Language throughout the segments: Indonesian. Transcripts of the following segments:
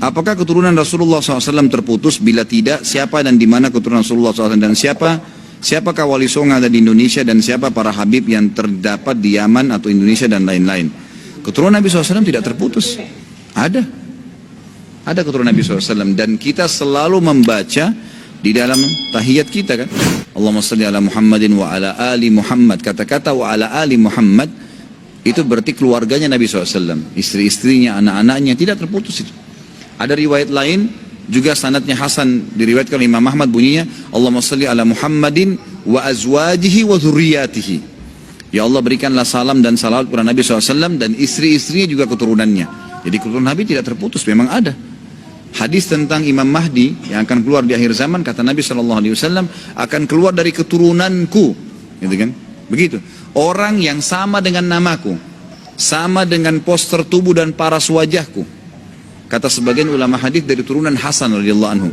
Apakah keturunan Rasulullah SAW terputus? Bila tidak, siapa dan di mana keturunan Rasulullah SAW, dan siapakah wali songo ada di Indonesia, dan siapa para habib yang terdapat di Yaman atau Indonesia dan lain-lain? Keturunan Nabi SAW tidak terputus. Ada keturunan Nabi SAW, dan kita selalu membaca di dalam tahiyat kita kan, Allahumma salli ala Muhammadin wa ala ali Muhammad. Kata-kata wa ala ali Muhammad itu berarti keluarganya Nabi SAW, istri-istrinya, anak-anaknya, tidak terputus itu. Ada riwayat lain juga sanadnya hasan, diriwayatkan oleh Imam Ahmad, bunyinya Allahumma salli ala Muhammadin wa azwajihi wa dzurriyyatihi. Ya Allah, berikanlah salam dan salawat kepada Nabi SAW dan istri-istrinya juga keturunannya. Jadi keturunan Nabi tidak terputus, memang ada. Hadis tentang Imam Mahdi yang akan keluar di akhir zaman, kata Nabi SAW, akan keluar dari keturunanku, gitu kan? Begitu. Orang yang sama dengan namaku, sama dengan poster tubuh dan paras wajahku. Kata sebagian ulama hadis dari turunan Hasan radhiyallahu anhu.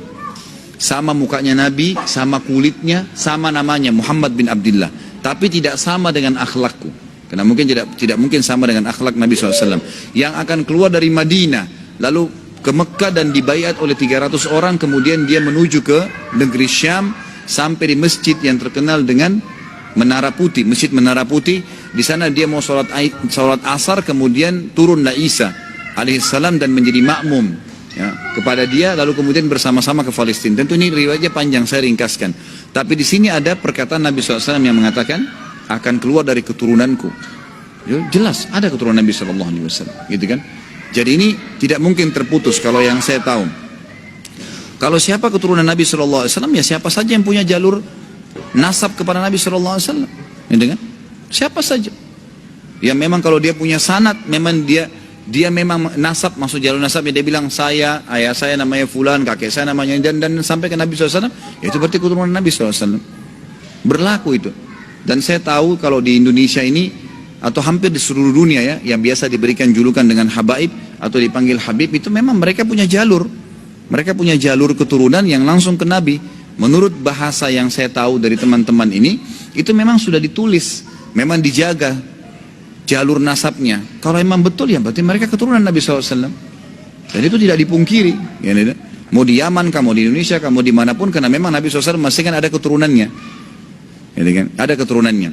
Sama mukanya Nabi, sama kulitnya, sama namanya Muhammad bin Abdullah, tapi tidak sama dengan akhlakku. Karena mungkin tidak mungkin sama dengan akhlak Nabi SAW. Yang akan keluar dari Madinah, lalu ke Mekah dan dibaiat oleh 300 orang, kemudian dia menuju ke negeri Syam sampai di masjid yang terkenal dengan Menara Putih, Masjid Menara Putih. Di sana dia mau sholat asar, kemudian turunlah Isa alaihissalam dan menjadi makmum ya, kepada dia, lalu kemudian bersama-sama ke Palestina. Tentu ini riwayatnya panjang, saya ringkaskan. Tapi di sini ada perkataan Nabi SAW yang mengatakan akan keluar dari keturunanku. Jelas ada keturunan Nabi SAW, gitu kan? Jadi ini tidak mungkin terputus kalau yang saya tahu. Kalau siapa keturunan Nabi SAW, ya siapa saja yang punya jalur nasab kepada Nabi SAW, gitu kan? Siapa saja. Ya memang kalau dia punya sanad, memang dia memang nasab, maksud jalur nasab, ya dia bilang saya, ayah saya namanya fulan, kakek saya namanya, dan sampai ke Nabi SAW, ya itu berarti keturunan Nabi SAW. Berlaku itu. Dan saya tahu kalau di Indonesia ini, atau hampir di seluruh dunia ya, yang biasa diberikan julukan dengan habaib, atau dipanggil habib, itu memang mereka punya jalur. Mereka punya jalur keturunan yang langsung ke Nabi. Menurut bahasa yang saya tahu dari teman-teman ini, itu memang sudah ditulis, memang dijaga jalur nasabnya. Kalau memang betul ya berarti mereka keturunan Nabi SAW. Dan itu tidak dipungkiri ya, mau di Yaman, kamu di Indonesia, kamu dimanapun, karena memang Nabi SAW masih kan ada keturunannya ya, kan? Ada keturunannya.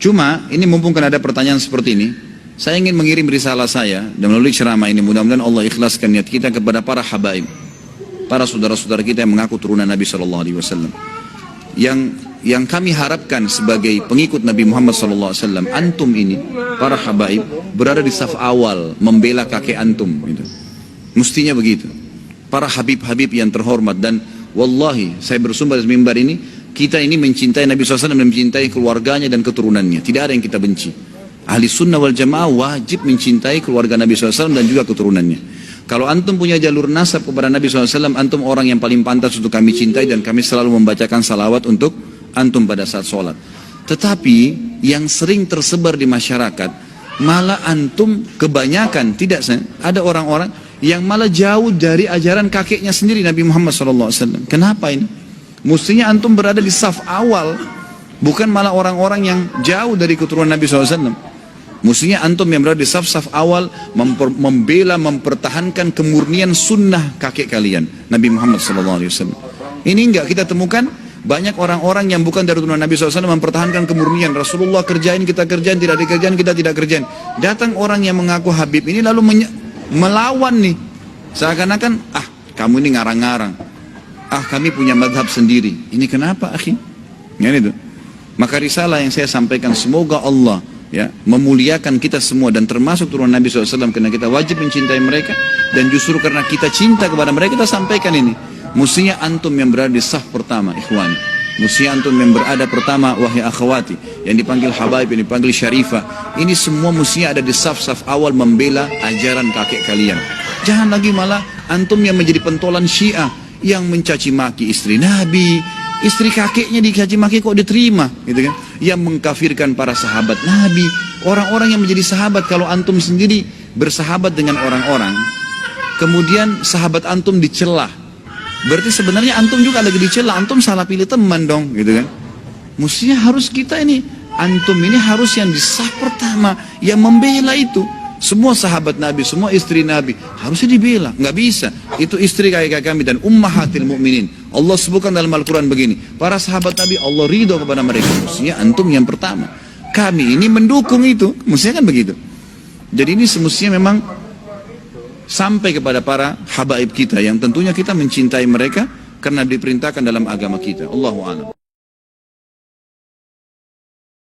Cuma ini mumpung kan ada pertanyaan seperti ini, saya ingin mengirim risalah saya dan melalui ceramah ini, mudah-mudahan Allah ikhlaskan niat kita kepada para habaib, para saudara-saudara kita yang mengaku turunan Nabi SAW. Yang kami harapkan sebagai pengikut Nabi Muhammad SAW, antum ini, para habaib, berada di saf awal membela kakek antum. Gitu. Mestinya begitu. Para habib-habib yang terhormat, dan wallahi, saya bersumpah di mimbar ini, kita ini mencintai Nabi SAW dan mencintai keluarganya dan keturunannya. Tidak ada yang kita benci. Ahli sunnah wal jamaah wajib mencintai keluarga Nabi SAW dan juga keturunannya. Kalau antum punya jalur nasab kepada Nabi SAW, antum orang yang paling pantas untuk kami cintai, dan kami selalu membacakan salawat untuk antum pada saat sholat. Tetapi yang sering tersebar di masyarakat, malah antum kebanyakan, tidak, ada orang-orang yang malah jauh dari ajaran kakeknya sendiri Nabi Muhammad SAW. Kenapa ini? Mestinya antum berada di saf awal, bukan malah orang-orang yang jauh dari keturunan Nabi SAW. Mestinya antum yang berada di saf-saf awal membela, mempertahankan kemurnian sunnah kakek kalian, Nabi Muhammad SAW. Ini enggak kita temukan banyak orang-orang yang bukan dari turunan Nabi SAW mempertahankan kemurnian. Rasulullah kerjain, kita kerjain, tidak dikerjain, kita tidak kerjain. Datang orang yang mengaku habib ini lalu melawan nih. Seakan-akan, kamu ini ngarang-ngarang. Kami punya madhab sendiri. Ini kenapa, akhi? Ya, itu. Maka risalah yang saya sampaikan, semoga Allah ya memuliakan kita semua dan termasuk turunan Nabi SAW, karena kita wajib mencintai mereka, dan justru karena kita cinta kepada mereka, kita sampaikan ini. Mestinya antum yang berada di saf pertama, ikhwan. Mestinya antum yang berada pertama, wahai akhwati, yang dipanggil habaib, yang dipanggil syarifah. Ini semua mestinya ada di saf-saf awal membela ajaran kakek kalian. Jangan lagi malah antum yang menjadi pentolan Syiah, yang mencaci maki istri Nabi, istri kakeknya dicaci maki kok diterima, gitu kan? Yang mengkafirkan para sahabat Nabi, orang-orang yang menjadi sahabat. Kalau antum sendiri bersahabat dengan orang-orang, kemudian sahabat antum dicela, berarti sebenarnya antum juga lagi dicela, antum salah pilih teman dong, gitu kan? Mestinya harus kita ini, antum ini harus yang di saf pertama, yang membela itu. Semua sahabat Nabi, semua istri Nabi harusnya dibela. Nggak bisa. Itu istri kayak kami dan ummahatil mu'minin. Allah sebutkan dalam Al-Quran begini. Para sahabat Nabi Allah ridho kepada mereka. Mestinya antum yang pertama. Kami ini mendukung itu. Mestinya kan begitu. Jadi ini semestinya memang sampai kepada para habaib kita yang tentunya kita mencintai mereka karena diperintahkan dalam agama kita. Allahu a'lam.